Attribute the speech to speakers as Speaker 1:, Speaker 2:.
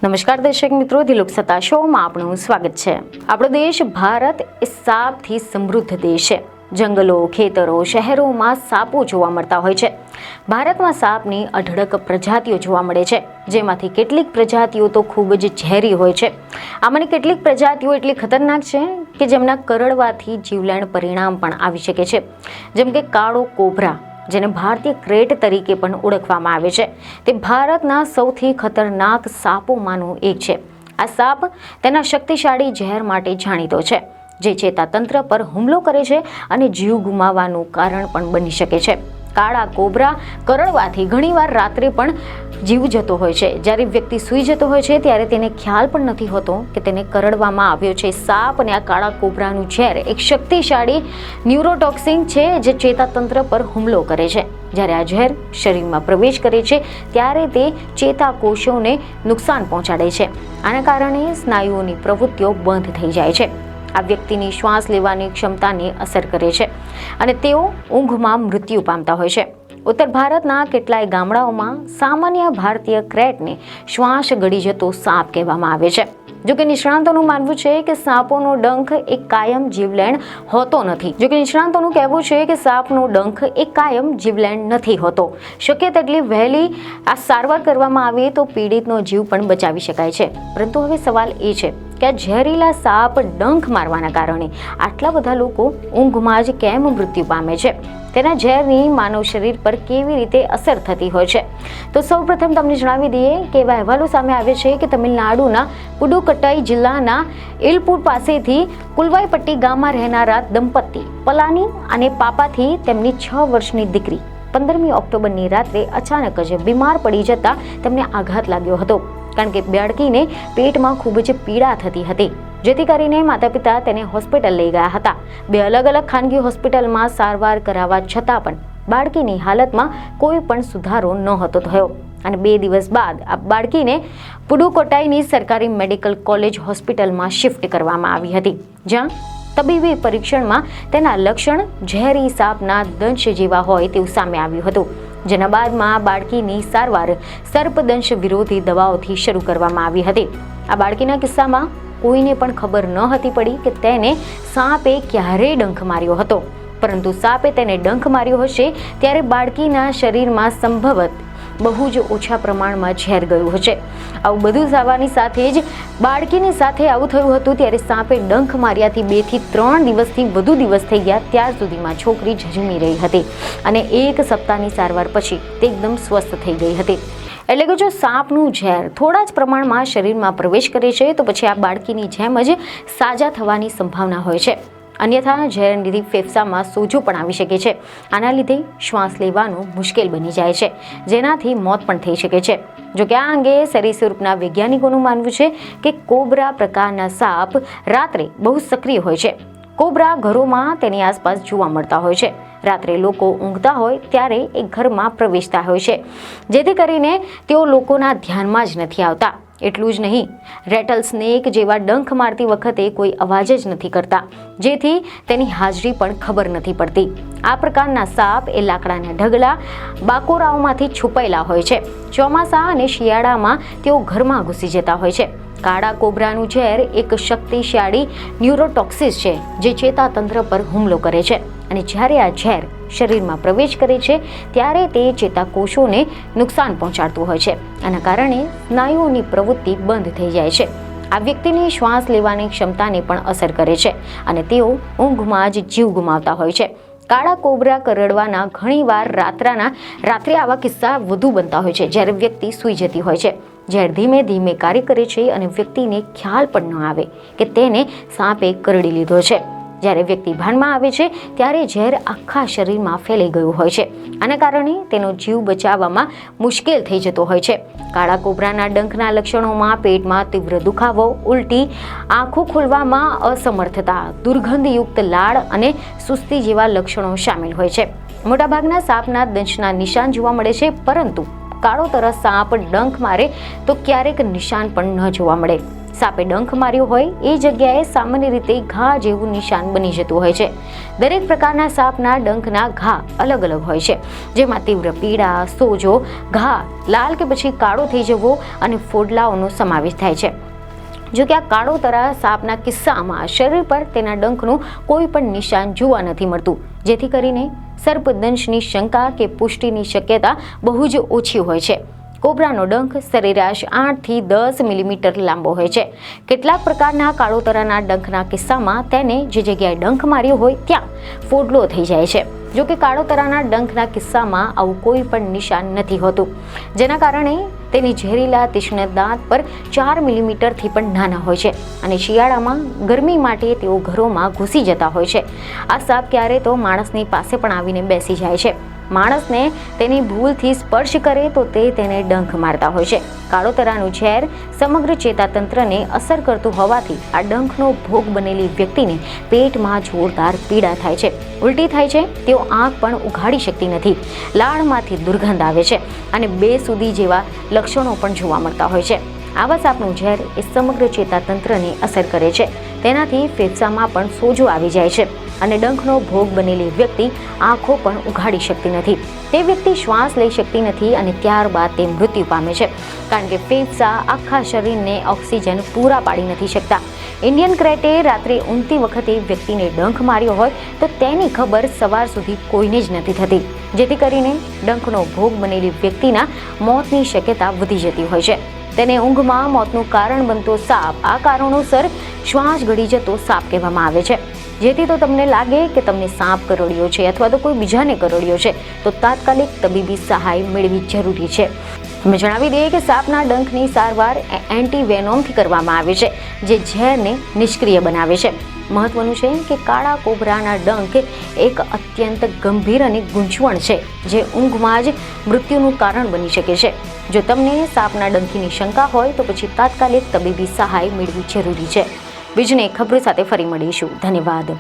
Speaker 1: નમસ્કાર દર્શક મિત્રો, દિલોક સત્તા શોમાં આપનું સ્વાગત છે। આપણો દેશ ભારત એ સાપથી સમૃદ્ધ દેશ છે। જંગલો, ખેતરો, શહેરોમાં સાપો જોવા મળતા હોય છે। ભારતમાં સાપની અઢળક પ્રજાતિઓ જોવા મળે છે, જેમાંથી કેટલીક પ્રજાતિઓ તો ખૂબ જ ઝેરી હોય છે। આમાંની કેટલીક પ્રજાતિઓ એટલી ખતરનાક છે કે જેમના કરડવાથી જીવલેણ પરિણામ પણ આવી શકે છે, જેમ કે કાળો કોબરા, જેને ભારતીય ક્રેટ તરીકે પણ ઓળખવામાં આવે છે। તે ભારતના સૌથી ખતરનાક સાપોમાંનો એક છે। આ સાપ તેના શક્તિશાળી ઝેર માટે જાણીતો છે, જે ચેતાતંત્ર પર હુમલો કરે છે અને જીવ ગુમાવવાનું કારણ પણ બની શકે છે। કાળા કોબરા કરડવાથી ઘણીવાર રાત્રે પણ જીવ જતો હોય છે। જ્યારે વ્યક્તિ સૂઈ જતો હોય છે ત્યારે તેને ખ્યાલ પણ નથી હોતો કે તેને કરડવામાં આવ્યો છે। સાપ અને આ કાળા કોબરાનું ઝેર એક શક્તિશાળી ન્યુરોટોક્સિન છે, જે ચેતાતંત્ર પર હુમલો કરે છે। જ્યારે આ ઝેર શરીરમાં પ્રવેશ કરે છે ત્યારે તે ચેતાકોષોને નુકસાન પહોંચાડે છે। આના કારણે સ્નાયુઓની પ્રવૃત્તિઓ બંધ થઈ જાય છે। આ વ્યક્તિની શ્વાસ લેવાની ક્ષમતાને અસર કરે છે અને તેઓ ઊંઘમાં મૃત્યુ પામતા હોય છે। ઉત્તર ભારતના કેટલાય ગામડાઓમાં સામાન્ય ભારતીય ક્રેટને શ્વાસ ગળી જતો સાપ કહેવામાં આવે છે। જોકે નિષ્ણાંતોનું માનવું છે કે સાપોનો ડંખ એક કાયમ જીવલેણ હોતો નથી। શક્ય તેટલી વહેલી આ સારવાર કરવામાં આવે તો પીડિતનો જીવ પણ બચાવી શકાય છે। પરંતુ હવે સવાલ એ છે કે આ ઝેરીલા સાપ ડંખ મારવાના કારણે આટલા બધા લોકો ઊંઘમાં જ કેમ મૃત્યુ પામે છે? તેના ઝેરની માનવ શરીર પર કેવી રીતે અસર થતી હોય છે? તો સૌપ્રથમ તમને જણાવી દઈએ કે એવા અહેવાલો સામે આવે છે કે તમિલનાડુના પુડુકોટ્ટાઈ જિલ્લાના ઇલપુર પાસેથી કુલવાઈપટ્ટી ગામમાં રહેનારા દંપતી પલાની અને પાપાથી તેમની 6 વર્ષની દીકરી 15મી ઓક્ટોબરની રાત્રે અચાનક જ બીમાર પડી જતા તેમને આઘાત લાગ્યો હતો, કારણ કે બાળકીને પેટમાં ખૂબ જ પીડા થતી હતી, જેથી કરીને માતા પિતા તેને હોસ્પિટલ લઈ ગયા હતા। 2 અલગ અલગ ખાનગી હોસ્પિટલમાં સારવાર કરાવવા છતાં પણ બાળકીની હાલતમાં કોઈ પણ સુધારો નહોતો થયો અને 2 દિવસ બાદ આ બાળકીને પુડુકોટ્ટાઈની સરકારી મેડિકલ કોલેજ હોસ્પિટલમાં શિફ્ટ કરવામાં આવી હતી, જ્યાં તબીબી પરીક્ષણમાં તેના લક્ષણ ઝેરી સાપના દંશ જેવા હોય તેવું સામે આવ્યું હતું, જેના બાદમાં બાળકીની સારવાર સર્પદંશ વિરોધી દવાઓથી શરૂ કરવામાં આવી હતી। આ બાળકીના કિસ્સામાં કોઈને પણ ખબર ન હતી પડી કે તેને સાપે ક્યારેય ડંખ માર્યો હતો, પરંતુ સાપે તેને ડંખ માર્યો હશે ત્યારે બાળકીના શરીરમાં સંભવત બહુ જ ઓછા પ્રમાણમાં ઝેર ગયું હશે। આવું બધું થવાની સાથે જ બાળકીની સાથે આવું થયું હતું ત્યારે સાપે ડંખ માર્યાથી 2 થી 3 દિવસથી વધુ દિવસ થઈ ગયા ત્યાર સુધીમાં છોકરી ઝઝૂમી રહી હતી અને 1 સપ્તાહની સારવાર પછી તે એકદમ સ્વસ્થ થઈ ગઈ હતી। એટલે કે જો સાપનું ઝેર થોડા જ પ્રમાણમાં શરીરમાં પ્રવેશ કરે છે તો પછી આ બાળકીની જેમ જ સાજા થવાની સંભાવના હોય છે, અન્યથા ઝેરથી ફેફસામાં સોજો પણ આવી શકે છે। આના લીધે શ્વાસ લેવાનું મુશ્કેલ બની જાય છે, જેનાથી મોત પણ થઈ શકે છે। જોકે આ અંગે સરીસૃપના વૈજ્ઞાનિકોનું માનવું છે કે કોબરા પ્રકારના સાપ રાત્રે બહુ સક્રિય હોય છે। કોબરા ઘરોમાં તેની આસપાસ જોવા મળતા હોય છે। રાત્રે લોકો ઊંઘતા હોય ત્યારે એ ઘરમાં પ્રવેશતા હોય છે, જેથી કરીને તેઓ લોકોના ધ્યાનમાં જ નથી આવતા। એટલું જ નહીં, રેટલ સ્નેક જેવા ડંખ મારતી વખતે કોઈ અવાજ જ નથી કરતા, જેથી તેની હાજરી પણ ખબર નથી પડતી। આ પ્રકારના સાપ એ લાકડાના ઢગલા, બાકોરાઓમાંથી છુપાયેલા હોય છે। ચોમાસા અને શિયાળામાં તેઓ ઘરમાં ઘૂસી જતા હોય છે। કાળા કોબરાનું ઝેર એક શક્તિશાળી ન્યુરોટોક્સિસ છે, જે ચેતાતંત્ર પર હુમલો કરે છે અને જ્યારે આ ઝેર શરીરમાં પ્રવેશ કરે છે ત્યારે તે ચેતાકોષોને નુકસાન પહોંચાડતું હોય છે। આના કારણે સ્નાયુઓની પ્રવૃત્તિ બંધ થઈ જાય છે। આ વ્યક્તિની શ્વાસ લેવાની ક્ષમતાને પણ અસર કરે છે અને તેઓ ઊંઘમાં જ જીવ ગુમાવતા હોય છે। કાળા કોબરા કરડવાના ઘણીવાર રાત્રે આવા કિસ્સા વધુ બનતા હોય છે જ્યારે વ્યક્તિ સૂઈ જતી હોય છે। ઝેર ધીમે ધીમે કાર્ય કરે છે અને વ્યક્તિને ખ્યાલ પણ ન આવે કે તેને સાપે કરડી લીધો છે। જ્યારે વ્યક્તિ ભાનમાં આવે છે ત્યારે ઝેર આખા શરીરમાં ફેલાઈ ગયું હોય છે। આના કારણે તેનો જીવ બચાવવામાં મુશ્કેલ થઈ જતો હોય છે। કાળા કોબરાના ડંખના લક્ષણોમાં પેટમાં તીવ્ર દુખાવો, ઉલટી, આંખો ખોલવામાં અસમર્થતા, દુર્ગંધયુક્ત લાળ અને સુસ્તી જેવા લક્ષણો સામેલ હોય છે। મોટાભાગના સાપના દંશના નિશાન જોવા મળે છે, પરંતુ કાળો તરસ સાપ ડંખ મારે તો ક્યારેક નિશાન પણ ન જોવા મળે। સાપે ડંખ માર્યો હોય એ જગ્યાએ સામાન્ય રીતે ઘા જેવું નિશાન બની જતું હોય છે. દરેક પ્રકારના સાપના ડંખના ઘા અલગ અલગ હોય છે, જેમાં તીવ્ર પીડા, સોજો, ઘા લાલ કે પછી કાળો થઈ જવો અને ફોડલાઓનો સમાવેશ થાય છે. જો કે આ કાળોતરા સાપના કિસ્સામાં શરીર પર તેના ડંખનું કોઈ પણ નિશાન જોવા નથી મળતું, જેથી કરીને સર્પદંશની શંકા કે પુષ્ટિની શક્યતા બહુ જ ઓછી હોય છે. કોબ્રાનો ડંખ સરેરાશ 8 થી 10 મિલીમીટર લાંબો હોય છે. કેટલાક પ્રકારના કાળોતરાના ડંખના કિસ્સામાં તેને જે જગ્યાએ ડંખ માર્યો હોય ત્યાં ફોડલો થઈ જાય છે. જો કે કાળોતરાના ડંખના કિસ્સામાં આવું કોઈ પણ નિશાન નથી હોતું, જેના કારણે તેની ઝેરીલા તીક્ષ્ણ દાંત પર 4 મિલીમીટરથી પણ નાના હોય છે અને શિયાળામાં ગરમી માટે તેઓ ઘરોમાં ઘૂસી જતા હોય છે. આ સાપ ક્યારે તો માણસની પાસે પણ આવીને બેસી જાય છે. માણસને તેની ભૂલથી સ્પર્શ કરે તો તે તેને ડંખ મારતા હોય છે. કાળોતરાનું ઝેર સમગ્ર ચેતાતંત્રને અસર કરતું હોવાથી આ ડંખનો ભોગ બનેલી વ્યક્તિને પેટમાં જોરદાર પીડા થાય છે, ઉલટી થાય છે, તેઓ આંખ પણ ઉઘાડી શકતી નથી, લાળમાંથી દુર્ગંધ આવે છે અને બેસુધી જેવા લક્ષણો પણ જોવા મળતા હોય છે. આવા સાપનું ઝેર એ સમગ્ર ચેતાતંત્રને અસર કરે છે. તેનાથી ફેફસામાં પણ સોજો આવી જાય છે અને ડંખનો ભોગ બનેલી વ્યક્તિ આંખો પણ ઉઘાડી શકતી નથી. તે વ્યક્તિ શ્વાસ લઈ શકતી નથી અને ત્યારબાદ તે મૃત્યુ પામે છે, કારણ કે ફેફસા આખા શરીરને ઓક્સિજન પૂરા પાડી નથી શકતા. ઇન્ડિયન ક્રેટે રાત્રે ઊંઘતી વખતે વ્યક્તિને ડંખ માર્યો હોય તો તેની ખબર સવાર સુધી કોઈને જ નથી થતી, જેથી કરીને ડંખનો ભોગ બનેલી વ્યક્તિના મોતની શક્યતા વધી જતી હોય છે. તેને ઊંઘમાં મોતનું કારણ બનતો સાપ આ કારણોસર શ્વાસ ગળી જતો સાપ કહેવામાં આવે છે. જેથી તો તમને લાગે કે તમને સાપ કરડ્યો છે અથવા તો કોઈ બીજાને કરડ્યો છે તો તાત્કાલિક તબીબી સહાય મેળવી જરૂરી છે. અમે જણાવી દઈએ કે સાપના ડંખની સારવાર એન્ટીવેનોમથી કરવામાં આવે છે, જે ઝેરને નિષ્ક્રિય બનાવે છે. મહત્વનું છે કે કાળા કોબરાના ડંખ એક અત્યંત ગંભીર અને ગૂંચવણ છે, જે ઊંઘમાં જ મૃત્યુનું કારણ બની શકે છે. જો તમને સાપના ડંખની શંકા હોય તો પછી તાત્કાલિક તબીબી સહાય મેળવી જરૂરી છે. બીજને ખબર સાથે ફરી મળીશું. ધન્યવાદ.